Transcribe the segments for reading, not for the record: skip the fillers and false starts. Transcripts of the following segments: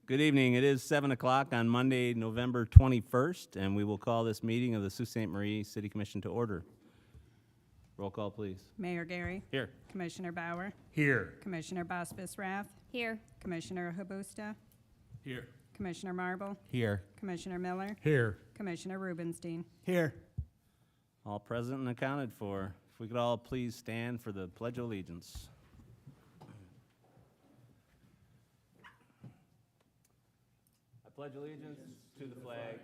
Good evening. It is 7 o'clock on Monday, November 21st, and we will call this meeting of the Sault Ste. Marie City Commission to order. Roll call, please. Mayor Gary. Here. Commissioner Bauer. Here. Commissioner Bospis Rath. Here. Commissioner Habusta. Here. Commissioner Marble. Here. Commissioner Miller. Here. Commissioner Rubenstein. Here. All present and accounted for. If we could all please stand for the Pledge of Allegiance. I pledge allegiance to the flag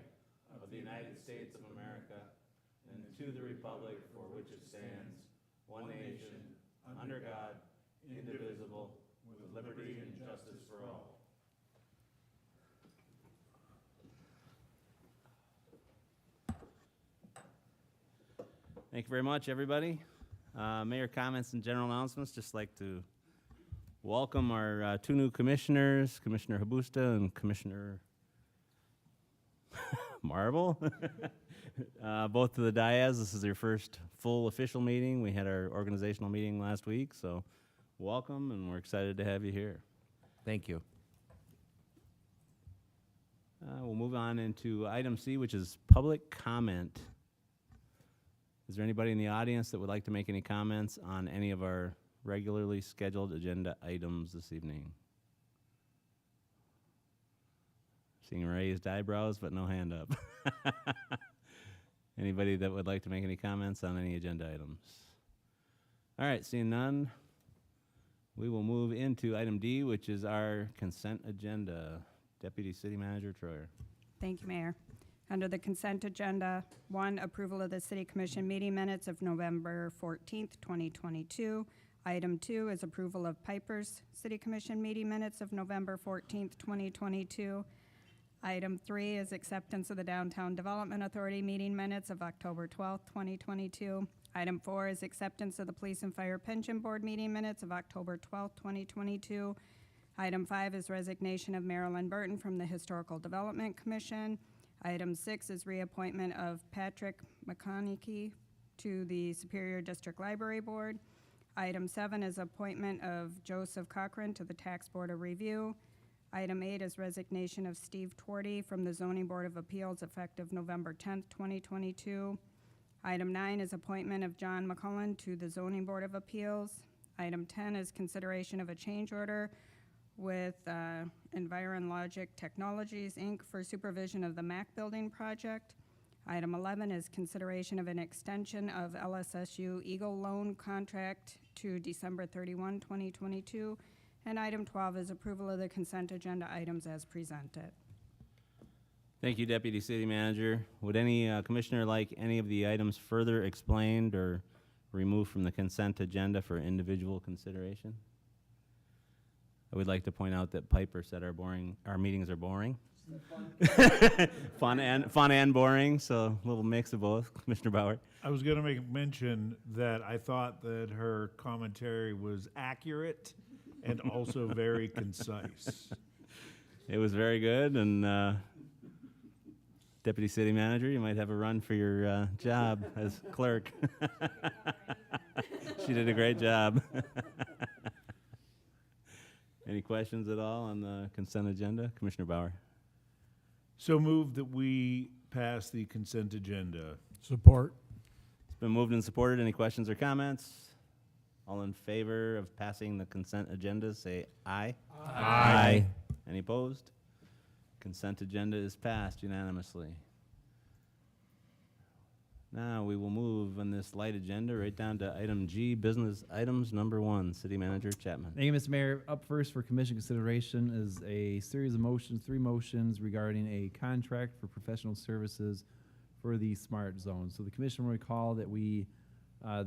of the United States of America and to the republic for which it stands, one nation, under God, indivisible, with liberty and justice for all. Thank you very much, everybody. Mayor comments and general announcements. Just like to welcome our two new commissioners, Commissioner Habusta and Commissioner Marble, both to the Diaz. This is your first full official meeting. We had our organizational meeting last week, so welcome, and we're excited to have you here. Thank you. We'll move on into item C, which is public comment. Is there anybody in the audience that would like to make any comments on any of our regularly scheduled agenda items this evening? Seeing raised eyebrows, but no hand up. Anybody that would like to make any comments on any agenda items? All right, seeing none, we will move into item D, which is our consent agenda. Deputy City Manager Troyer. Thank you, Mayor. Under the consent agenda, 1, approval of the City Commission meeting minutes of November 14th, 2022. Item 2 is approval of Piper's City Commission meeting minutes of November 14th, 2022. Item 3 is acceptance of the Downtown Development Authority meeting minutes of October 12th, 2022. Item 4 is acceptance of the Police and Fire Pension Board meeting minutes of October 12th, 2022. Item 5 is resignation of Marilyn Burton from the Historical Development Commission. Item 6 is reappointment of Patrick McConaughey to the Superior District Library Board. Item 7 is appointment of Joseph Cochran to the Tax Board of Review. Item 8 is resignation of Steve Twardy from the Zoning Board of Appeals effective November 10th, 2022. Item 9 is appointment of John McCullen to the Zoning Board of Appeals. Item 10 is consideration of a change order with EnvironLogic Technologies, Inc. for supervision of the MAC building project. Item 11 is consideration of an extension of LSSU Eagle Loan contract to December 31, 2022. And item 12 is approval of the consent agenda items as presented. Thank you, Deputy City Manager. Would any commissioner like any of the items further explained or removed from the consent agenda for individual consideration? I would like to point out that Piper said our meetings are boring. Fun and boring, so a little mix of both. Commissioner Bauer. I was going to make mention that I thought that her commentary was accurate and also very concise. It was very good, and Deputy City Manager, you might have a run for your job as clerk. She did a great job. Any questions at all on the consent agenda? Commissioner Bauer. So moved that we pass the consent agenda. Support. It's been moved and supported. Any questions or comments? All in favor of passing the consent agenda, say aye. Aye. Any opposed? Consent agenda is passed unanimously. Now we will move on this light agenda right down to item G, business items number 1. City Manager Chapman. Thank you, Mr. Mayor. Up first for commission consideration is a series of motions, 3 motions regarding a contract for professional services for the smart zone. So the commission will recall that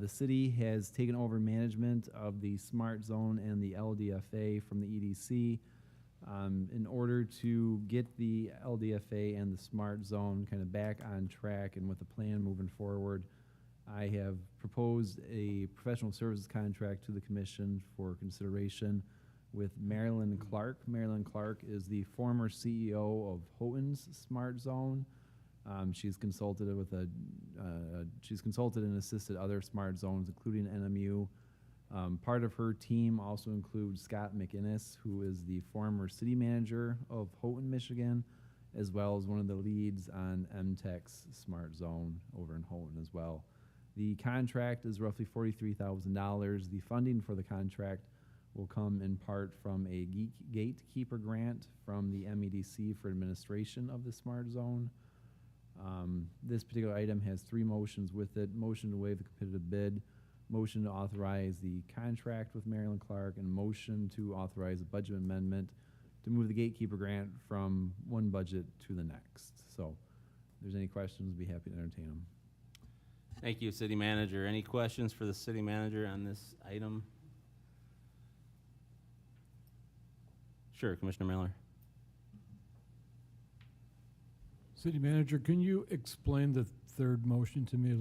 the city has taken over management of the smart zone and the LDFA from the EDC. In order to get the LDFA and the smart zone kind of back on track and with a plan moving forward, I have proposed a professional services contract to the commission for consideration with Marilyn Clark. Marilyn Clark is the former CEO of Houghton's Smart Zone. She's consulted and assisted other smart zones, including NMU, Part of her team also includes Scott McInnes, who is the former city manager of Houghton, Michigan, as well as one of the leads on MTech's Smart Zone over in Houghton as well. The contract is roughly $43,000. The funding for the contract will come in part from a gatekeeper grant from the MEDC for administration of the Smart Zone. This particular item has 3 motions with it: motion to waive the competitive bid, motion to authorize the contract with Maryland Clark, and motion to authorize a budget amendment to move the gatekeeper grant from one budget to the next. So if there's any questions, I'd be happy to entertain them. Thank you, City Manager. Any questions for the City Manager on this item? Sure, Commissioner Miller. City Manager, can you explain the third motion to me a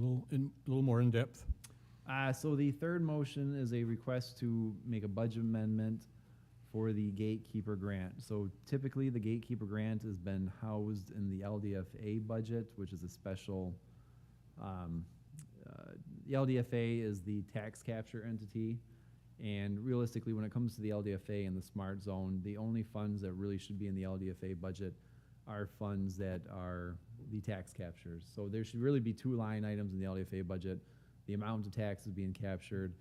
little more in depth? So the third motion is a request to make a budget amendment for the gatekeeper grant. So typically, the gatekeeper grant has been housed in the LDFA budget, which is a special, the LDFA is the tax capture entity. And realistically, when it comes to the LDFA and the Smart Zone, the only funds that really should be in the LDFA budget are funds that are the tax captures. So there should really be 2 line items in the LDFA budget: the amount of taxes being captured,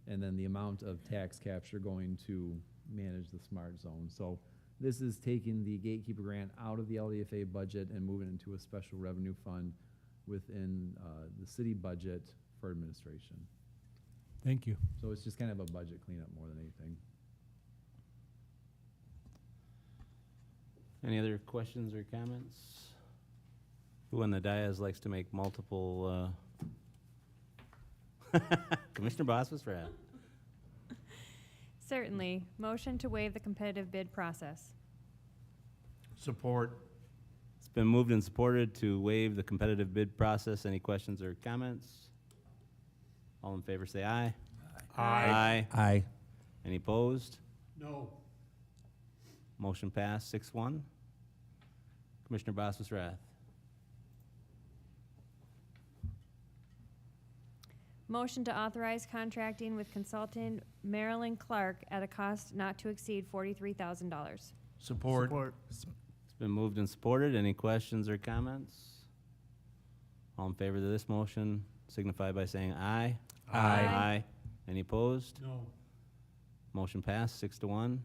and then the amount of tax capture going to manage the Smart Zone. So this is taking the gatekeeper grant out of the LDFA budget and moving it into a special revenue fund within the city budget for administration. Thank you. So it's just kind of a budget cleanup more than anything. Any other questions or comments? Who on the dais likes to make multiple, Commissioner Boswell? Certainly. Motion to waive the competitive bid process. Support. It's been moved and supported to waive the competitive bid process. Any questions or comments? All in favor say aye. Aye. Aye. Any opposed? No. Motion passed 6-1. Commissioner Boswell. Motion to authorize contracting with consultant Marilyn Clark at a cost not to exceed $43,000. Support. It's been moved and supported. Any questions or comments? All in favor of this motion signify by saying aye. Aye. Any opposed? No. Motion passed 6-1.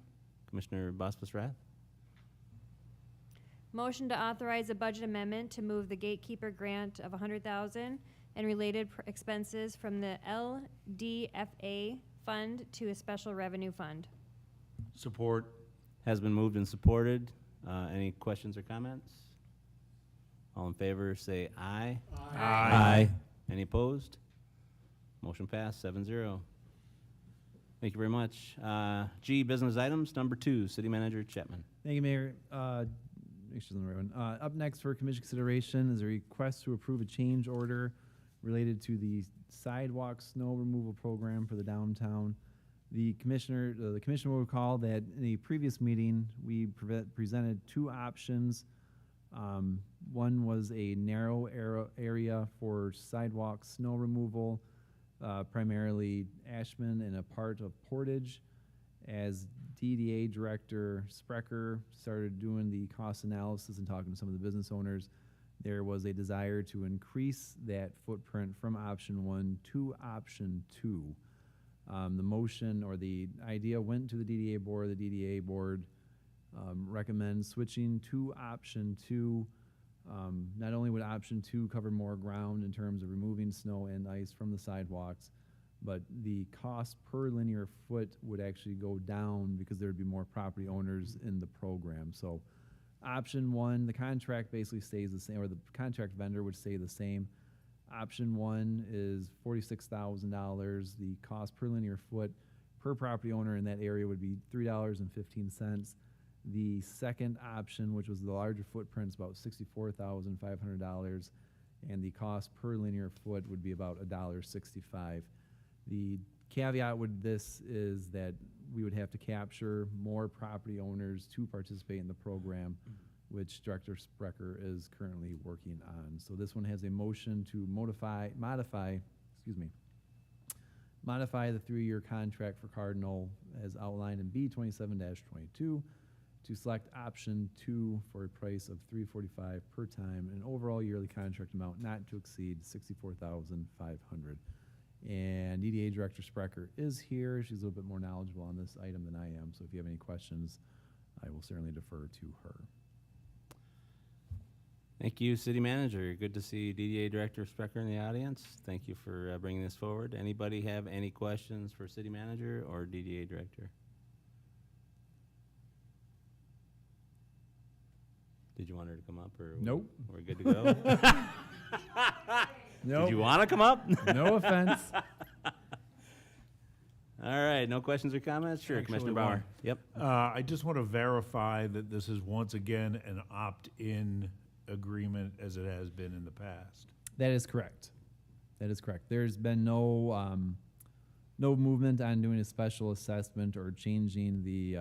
Commissioner Boswell. Motion to authorize a budget amendment to move the gatekeeper grant of $100,000 and related expenses from the LDFA fund to a special revenue fund. Support. Has been moved and supported. Any questions or comments? All in favor say aye. Aye. Any opposed? Motion passed 7-0. Thank you very much. G, business items, number 2, City Manager Chapman. Thank you, Mayor. Make sure it's on the right one. Up next for commission consideration is a request to approve a change order related to the sidewalk snow removal program for the downtown. The commission will recall that in a previous meeting, we presented 2 options. One was a narrow area for sidewalk snow removal, primarily Ashman and a part of Portage. As DDA Director Sprecher started doing the cost analysis and talking to some of the business owners, there was a desire to increase that footprint from option 1 to option 2. The motion or the idea went to the DDA board. The DDA board recommends switching to option 2. Not only would option 2 cover more ground in terms of removing snow and ice from the sidewalks, but the cost per linear foot would actually go down because there would be more property owners in the program. So option 1, the contract basically stays the same, or the contract vendor would stay the same. Option 1 is $46,000. The cost per linear foot per property owner in that area would be $3.15. The second option, which was the larger footprint, is about $64,500, and the cost per linear foot would be about $1.65. The caveat with this is that we would have to capture more property owners to participate in the program, which Director Sprecher is currently working on. So this one has a motion to modify modify the 3-year contract for Cardinal as outlined in B 27-22 to select option 2 for a price of $345 per time, and an overall yearly contract amount not to exceed $64,500. And DDA Director Sprecher is here. She's a little bit more knowledgeable on this item than I am, so if you have any questions, I will certainly defer to her. Thank you, City Manager. Good to see DDA Director Sprecher in the audience. Thank you for bringing this forward. Anybody have any questions for City Manager or DDA Director? Did you want her to come up, or Nope. we're good to go? Nope. Did you want to come up? No offense. All right, no questions or comments? Sure, Commissioner Actually, Bauer. one. Yep. I just want to verify that this is once again an opt-in agreement as it has been in the past. That is correct. That is correct. There's been no no movement on doing a special assessment or changing the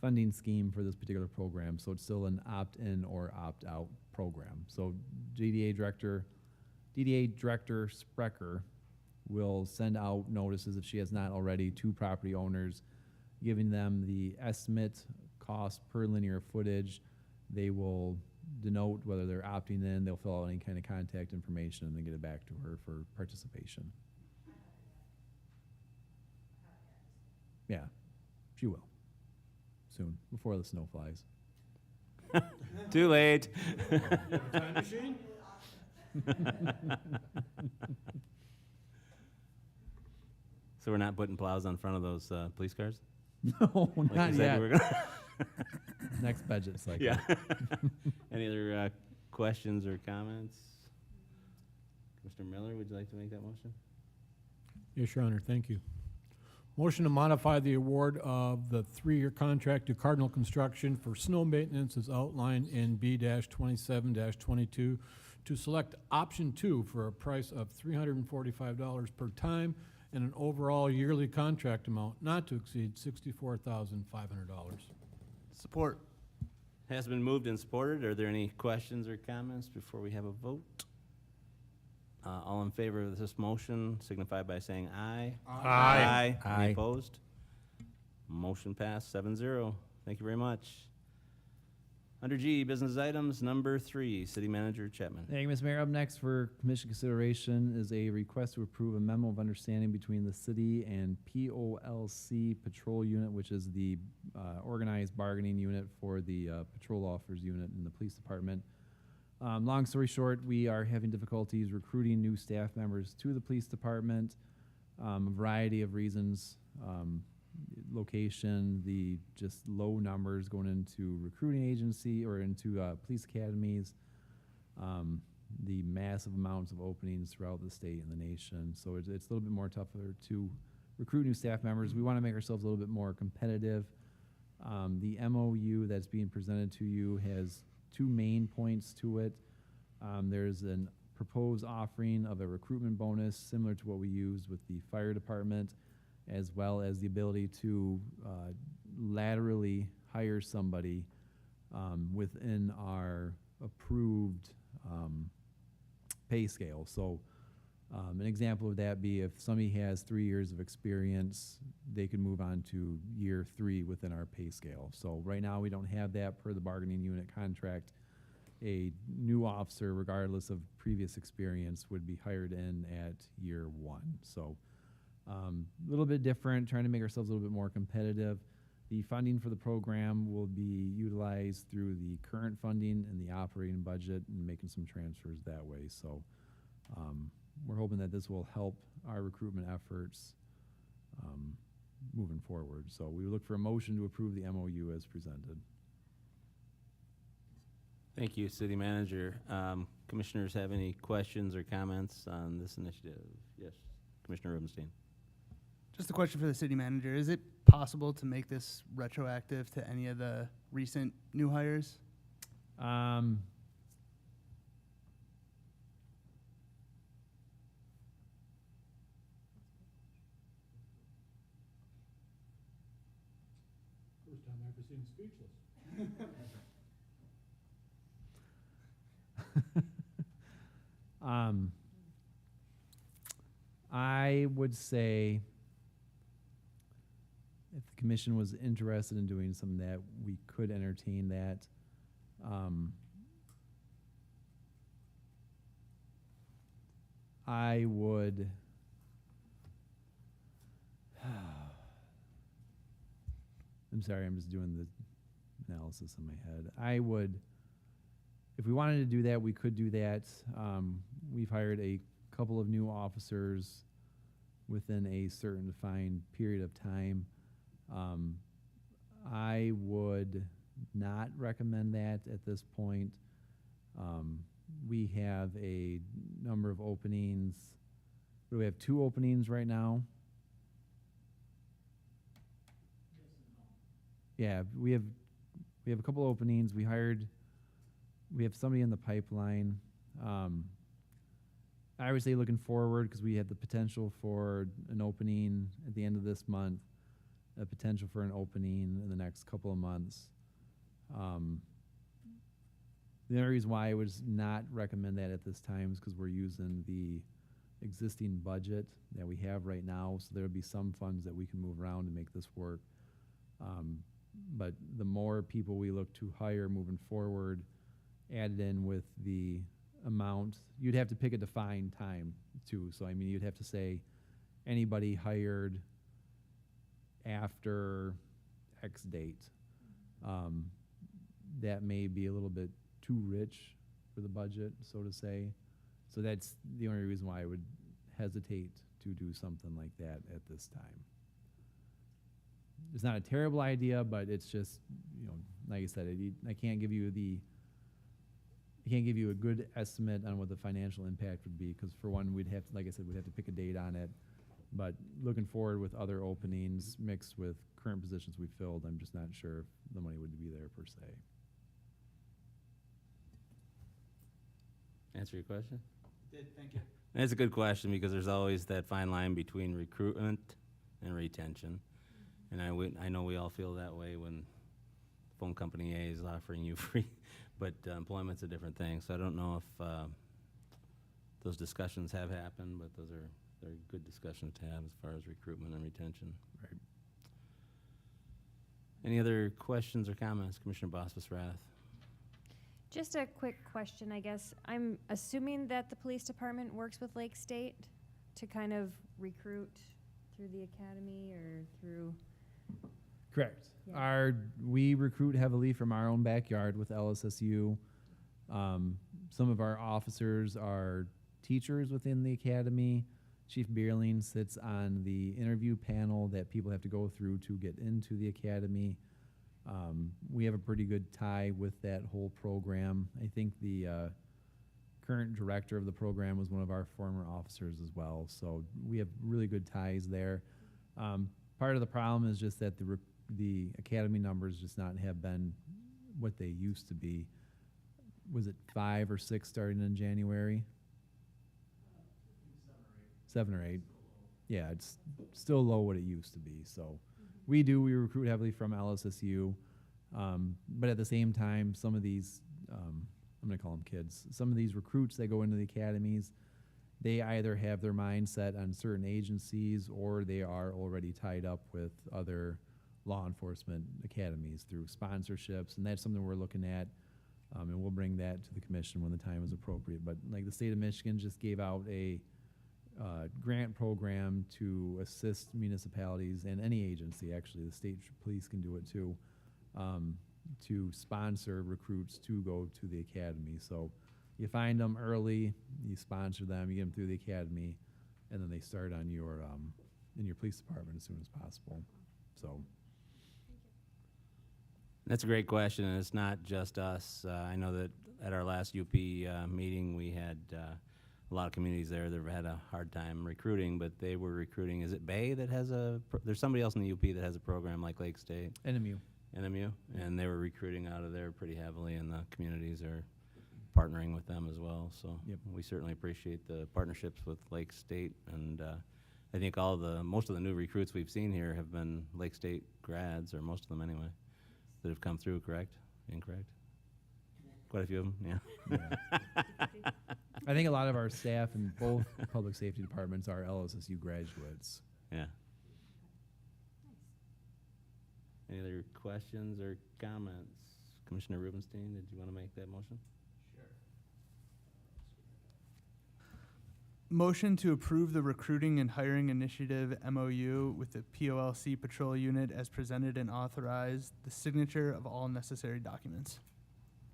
funding scheme for this particular program. So it's still an opt-in or opt-out program. So DDA Director Sprecher will send out notices if she has not already to property owners, giving them the estimate cost per linear footage. They will denote whether they're opting in. They'll fill out any kind of contact information and then get it back to her for participation. Yeah, she will. Soon, before the snow flies. Too late. Time machine? So we're not putting plows on front of those police cars? No, Like not you said yet. you were gonna? Next budget cycle. Yeah. Any other questions or comments? Mr. Miller, would you like to make that motion? Yes, Your Honor, thank you. Motion to modify the award of the 3-year contract to Cardinal Construction for snow maintenance as outlined in B-27-22 to select option 2 for a price of $345 per time and an overall yearly contract amount not to exceed $64,500. Support. Has been moved and supported. Are there any questions or comments before we have a vote? All in favor of this motion signify by saying aye. Aye. Any opposed? Motion passed 7-0. Thank you very much. Under G, business items, number 3, City Manager Chapman. Thank you, Mr. Mayor. Up next for commission consideration is a request to approve a memo of understanding between the city and POLC Patrol Unit, which is the organized bargaining unit for the patrol officers unit in the police department. Long story short, we are having difficulties recruiting new staff members to the police department. A variety of reasons, location, the just low numbers going into recruiting agency or into police academies, the massive amounts of openings throughout the state and the nation. So it's a little bit more tougher to recruit new staff members. We want to make ourselves a little bit more competitive. The MOU that's being presented to you has 2 main points to it. There's a proposed offering of a recruitment bonus similar to what we used with the fire department, as well as the ability to laterally hire somebody within our approved pay scale. So an example of that be if somebody has 3 years of experience, they could move on to year 3 within our pay scale. So right now we don't have that per the bargaining unit contract. A new officer, regardless of previous experience, would be hired in at year 1. So a little bit different, trying to make ourselves a little bit more competitive. The funding for the program will be utilized through the current funding and the operating budget and making some transfers that way. So we're hoping that this will help our recruitment efforts moving forward. So we look for a motion to approve the MOU as presented. Thank you, City Manager. Commissioners have any questions or comments on this initiative? Yes, Commissioner Rubenstein. Just a question for the city manager. Is it possible to make this retroactive to any of the recent new hires? First time I've ever seen speechless. I would say if the commission was interested in doing some of that, we could entertain that. I would. I'm sorry, I'm just doing the analysis in my head. I would, if we wanted to do that, we could do that. We've hired a couple of new officers within a certain defined period of time. I would not recommend that at this point. We have a number of openings. We have 2 openings right now. Yeah, we have a couple openings. We have somebody in the pipeline. I would say looking forward, because we have the potential for an opening at the end of this month, a potential for an opening in the next couple of months. The only reason why I would not recommend that at this time is because we're using the existing budget that we have right now, so there would be some funds that we can move around to make this work. But the more people we look to hire moving forward, added in with the amount, you'd have to pick a defined time too. So I mean, you'd have to say anybody hired after X date. That may be a little bit too rich for the budget, so to say. So that's the only reason why I would hesitate to do something like that at this time. It's not a terrible idea, but it's just, like I said, I can't give you a good estimate on what the financial impact would be, because for one, we'd have to, like I said, we'd have to pick a date on it. But looking forward with other openings mixed with current positions we filled, I'm just not sure if the money would be there per se. Answer your question? Thank you. That's a good question, because there's always that fine line between recruitment and retention. And I know we all feel that way when phone company A is offering you free, but employment's a different thing. So I don't know if those discussions have happened, but they're good discussions to have as far as recruitment and retention. Right. Any other questions or comments, Commissioner Bosphus-Rath? Just a quick question, I guess. I'm assuming that the police department works with Lake State to kind of recruit through the academy or through... Correct. Yeah. We recruit heavily from our own backyard with LSSU. Some of our officers are teachers within the academy. Chief Bierling sits on the interview panel that people have to go through to get into the academy. We have a pretty good tie with that whole program. I think the current director of the program was one of our former officers as well, so we have really good ties there. Part of the problem is just that the academy numbers just not have been what they used to be. Was it 5 or 6 starting in January? 7 or 8. Yeah, it's still low what it used to be. So we recruit heavily from LSSU, but at the same time, some of these, I'm going to call them kids, some of these recruits that go into the academies, they either have their mindset on certain agencies or they are already tied up with other law enforcement academies through sponsorships, and that's something we're looking at, and we'll bring that to the commission when the time is appropriate. But like the state of Michigan just gave out a grant program to assist municipalities and any agency, actually the state police can do it too, to sponsor recruits to go to the academy. So you find them early, you sponsor them, you get them through the academy, and then they start on your in your police department as soon as possible. So That's a great question, and it's not just us. I know that at our last UP meeting, we had a lot of communities there that have had a hard time recruiting, but they were recruiting. Is it Bay that has there's somebody else in the UP that has a program like Lake State? NMU. NMU? And they were recruiting out of there pretty heavily, and the communities are partnering with them as well. So Yep. we certainly appreciate the partnerships with Lake State, and I think most of the new recruits we've seen here have been Lake State grads, or most of them anyway, that have come through, correct? Incorrect? Quite a few of them, yeah. I I think a lot of our staff in both public safety departments are LSSU graduates. Yeah. Any other questions or comments? Commissioner Rubenstein, did you want to make that motion? Motion to approve the recruiting and hiring initiative MOU with the POLC Patrol Unit as presented and authorized, the signature of all necessary documents.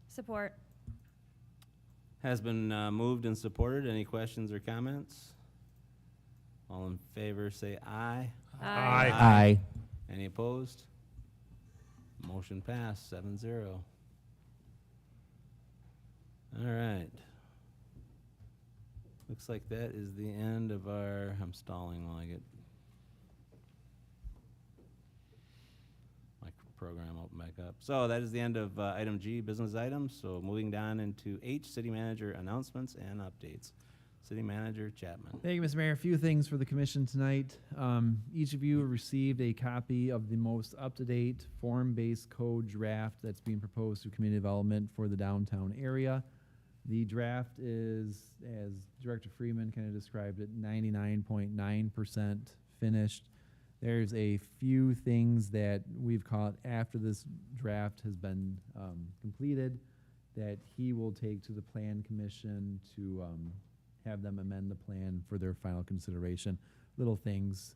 Support. Has been moved and supported. Any questions or comments? All in favor, say aye. Aye. Any opposed? Motion passed, 7-0. All right. Looks like that is the end of our, I'm stalling while I get my program open back up. So that is the end of item G, business items. So moving down into H, city manager announcements and updates. City Manager Chapman. Thank you, Mr. Mayor. A few things for the commission tonight. Each of you received a copy of the most up-to-date form-based code draft that's being proposed through community development for the downtown area. The draft is, as Director Freeman kind of described it, 99.9% finished. There's a few things that we've caught after this draft has been completed that he will take to the Plan Commission to have them amend the plan for their final consideration. Little things,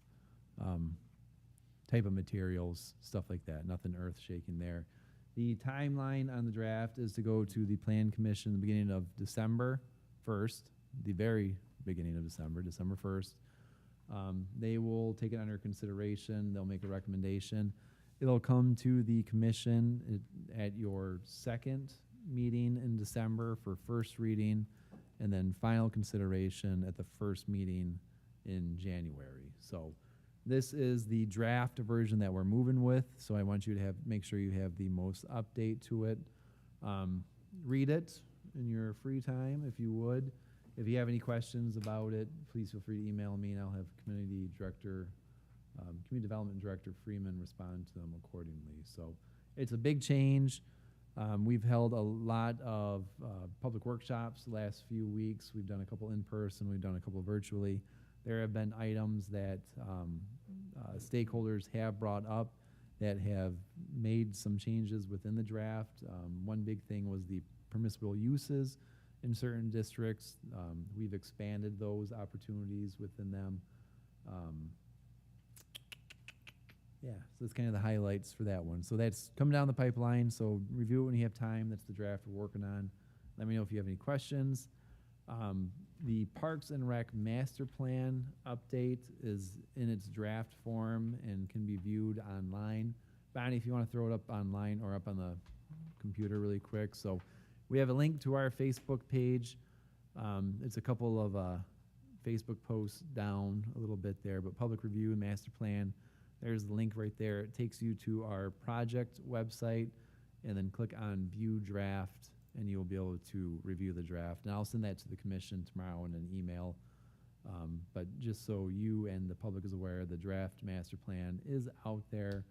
type of materials, stuff like that. Nothing earth-shaking there. The timeline on the draft is to go to the Plan Commission the beginning of December 1st, the very beginning of December, December 1st. They will take it under consideration. They'll make a recommendation. It'll come to the commission at your second meeting in December for first reading, and then final consideration at the first meeting in January. So this is the draft version that we're moving with, so I want you to make sure you have the most update to it. Read it in your free time, if you would. If you have any questions about it, please feel free to email me, and I'll have Community Development Director Freeman respond to them accordingly. So it's a big change. We've held a lot of public workshops the last few weeks. We've done a couple in person, we've done a couple virtually. There have been items that stakeholders have brought up that have made some changes within the draft. One big thing was the permissible uses in certain districts. We've expanded those opportunities within them. Yeah, so that's kind of the highlights for that one. So that's coming down the pipeline, so review it when you have time. That's the draft we're working on. Let me know if you have any questions. The Parks and Rec Master Plan update is in its draft form and can be viewed online. Bonnie, if you want to throw it up online or up on the computer really quick. So we have a link to our Facebook page. It's a couple of Facebook posts down a little bit there, but Public Review and Master Plan. There's the link right there. It takes you to our project website, and then click on View Draft, and you'll be able to review the draft. And I'll send that to the commission tomorrow in an email. But just so you and the public is aware, the draft master plan is out there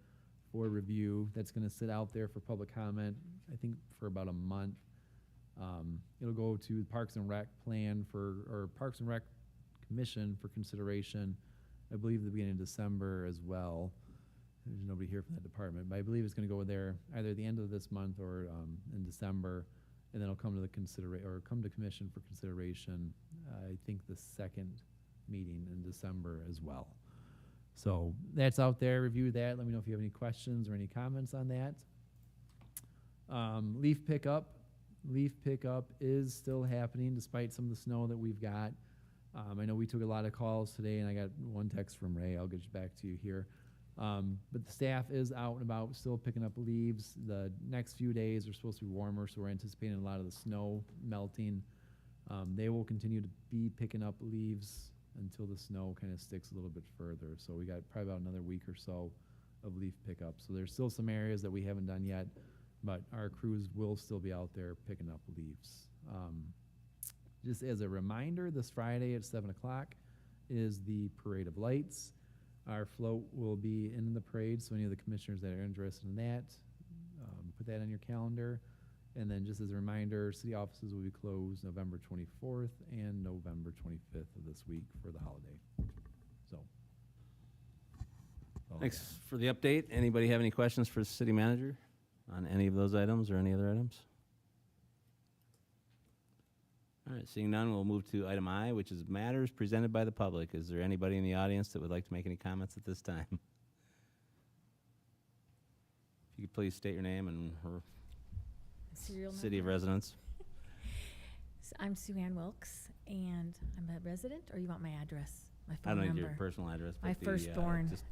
for review. That's going to sit out there for public comment, I think, for about a month. It'll go to the Parks and Rec plan or Parks and Rec Commission for consideration, I believe, the beginning of December as well. There's nobody here from that department, but I believe it's going to go there either at the end of this month or in December, and then it'll come to the come to commission for consideration. I think the second meeting in December as well. So that's out there. Review that. Let me know if you have any questions or any comments on that. Leaf pickup. Leaf pickup is still happening despite some of the snow that we've got. I know we took a lot of calls today, and I got one text from Ray. I'll get back to you here. But the staff is out and about still picking up leaves. The next few days are supposed to be warmer, so we're anticipating a lot of the snow melting. They will continue to be picking up leaves until the snow kind of sticks a little bit further. So we got probably about another week or so of leaf pickup. So there's still some areas that we haven't done yet, but our crews will still be out there picking up leaves. Just as a reminder, this Friday at 7 o'clock is the Parade of Lights. Our float will be in the parade, so any of the commissioners that are interested in that, put that on your calendar. And then just as a reminder, city offices will be closed November 24th and November 25th of this week for the holiday. So. that's all I Thanks got. for the update. Anybody have any questions for the city manager on any of those items or any other items? All right, seeing none, we'll move to item I, which is matters presented by the public. Is there anybody in the audience that would like to make any comments at this time? If you could please state your name and her Serial city of number. residence. I'm Sue Ann Wilkes, and I'm a resident, or you want my address, my I phone don't number? need your personal address. My but the, firstborn. just-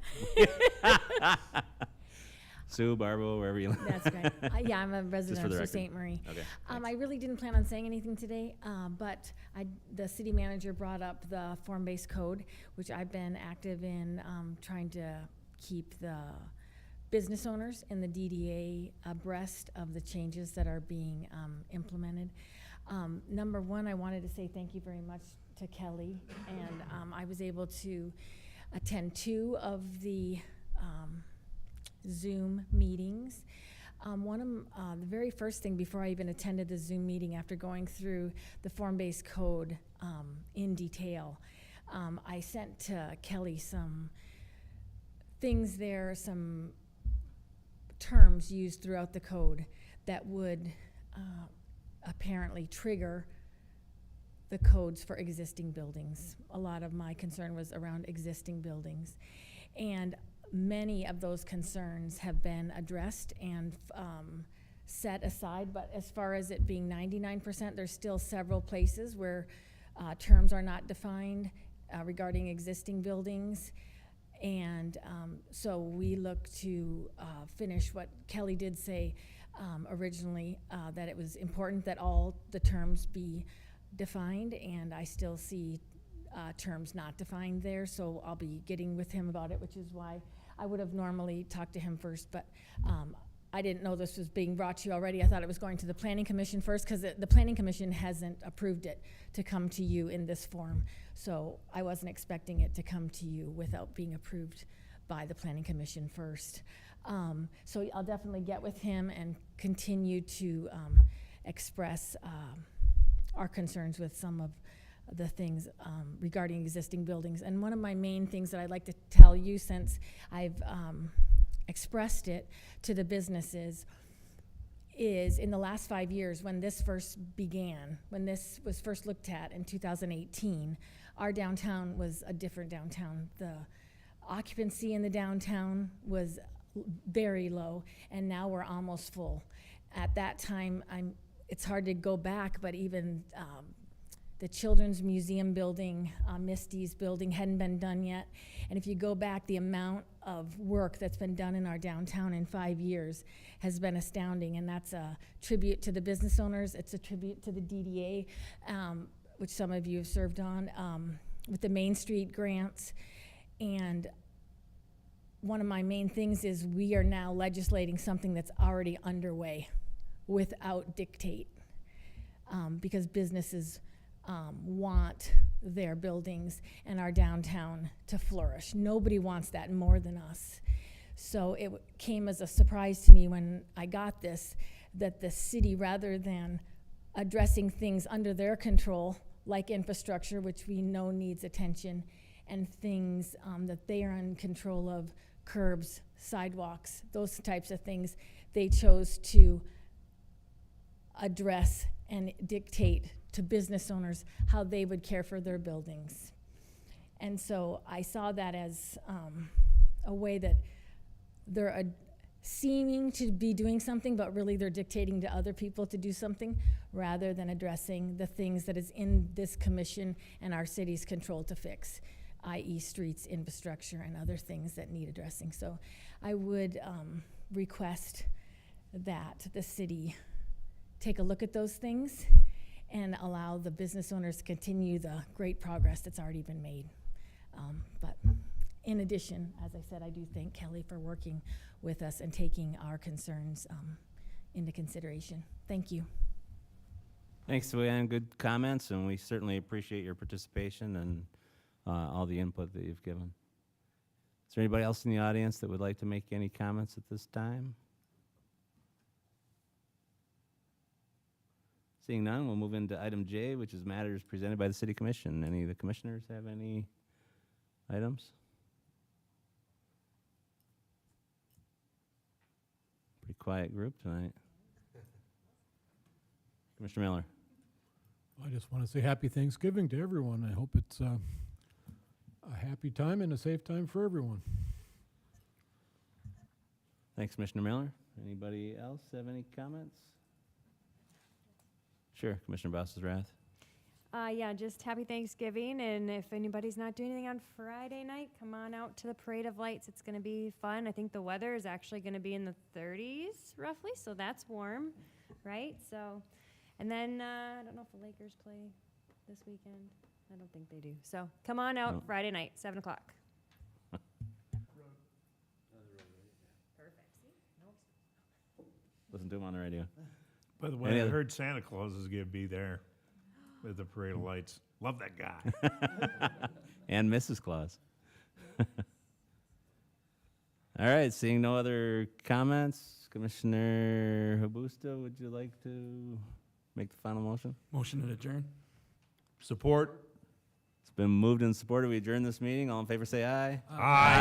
Sue, Barbara, wherever you live. That's great. Yeah, I'm a resident for the of record. Sault Ste. Marie. Okay. I thanks. really didn't plan on saying anything today, but the city manager brought up the form-based code, which I've been active in trying to keep the business owners in the DDA abreast of the changes that are being implemented. Number one, I wanted to say thank you very much to Kelly, and I was able to attend 2 of the Zoom meetings. The very first thing before I even attended the Zoom meeting, after going through the form-based code in detail, I sent to Kelly some things there, some terms used throughout the code that would apparently trigger the codes for existing buildings. A lot of my concern was around existing buildings. And many of those concerns have been addressed and set aside, but as far as it being 99%, there's still several places where terms are not defined regarding existing buildings. And so we look to finish what Kelly did say originally, that it was important that all the terms be defined, and I still see terms not defined there, so I'll be getting with him about it, which is why I would have normally talked to him first, but I didn't know this was being brought to you already. I thought it was going to the Planning Commission first, because the Planning Commission hasn't approved it to come to you in this form. So I wasn't expecting it to come to you without being approved by the Planning Commission first. So I'll definitely get with him and continue to express our concerns with some of the things regarding existing buildings. And one of my main things that I'd like to tell you, since I've expressed it to the businesses, is in the last 5 years, when this first began, when this was first looked at in 2018, our downtown was a different downtown. The occupancy in the downtown was very low, and now we're almost full. At that time, it's hard to go back, but even the Children's Museum building, Misty's building hadn't been done yet. And if you go back, the amount of work that's been done in our downtown in 5 years has been astounding. And that's a tribute to the business owners. It's a tribute to the DDA, which some of you have served on, with the Main Street grants. And one of my main things is we are now legislating something that's already underway without dictate, because businesses want their buildings and our downtown to flourish. Nobody wants that more than us. So it came as a surprise to me when I got this, that the city, rather than addressing things under their control, like infrastructure, which we know needs attention, and things that they are in control of, curbs, sidewalks, those types of things, they chose to address and dictate to business owners how they would care for their buildings. And so I saw that as a way that they're seeming to be doing something, but really they're dictating to other people to do something, rather than addressing the things that is in this commission and our city's control to fix, i.e. streets, infrastructure, and other things that need addressing. So I would request that the city take a look at those things and allow the business owners to continue the great progress that's already been made. But in addition, as I said, I do thank Kelly for working with us and taking our concerns into consideration. Thank you. Thanks, Luann. Good comments, and we certainly appreciate your participation and all the input that you've given. Is there anybody else in the audience that would like to make any comments at this time? Seeing none, we'll move into item J, which is matters presented by the city commission. Any of the commissioners have any items? Pretty quiet group tonight. Commissioner Miller. I just want to say happy Thanksgiving to everyone. I hope it's a happy time and a safe time for everyone. Thanks, Commissioner Miller. Anybody else have any comments? Sure, Commissioner Basselsrath. Yeah, just happy Thanksgiving, and if anybody's not doing anything on Friday night, come on out to the Parade of Lights. It's gonna be fun. I think the weather is actually gonna be in the 30s roughly, so that's warm, right? So, and then, I don't know if the Lakers play this weekend. I don't think they do. So come on out No. Friday night, 7 o'clock. Listen to him on the radio. By the way, Any I other- heard Santa Claus is gonna be there with the Parade of Lights. Love that guy. And Mrs. Claus. All right, seeing no other comments, Commissioner Habusta, would you like to make the final motion? Motion to adjourn. Support. It's been moved and supported. We adjourn this meeting. All in favor say aye. Aye.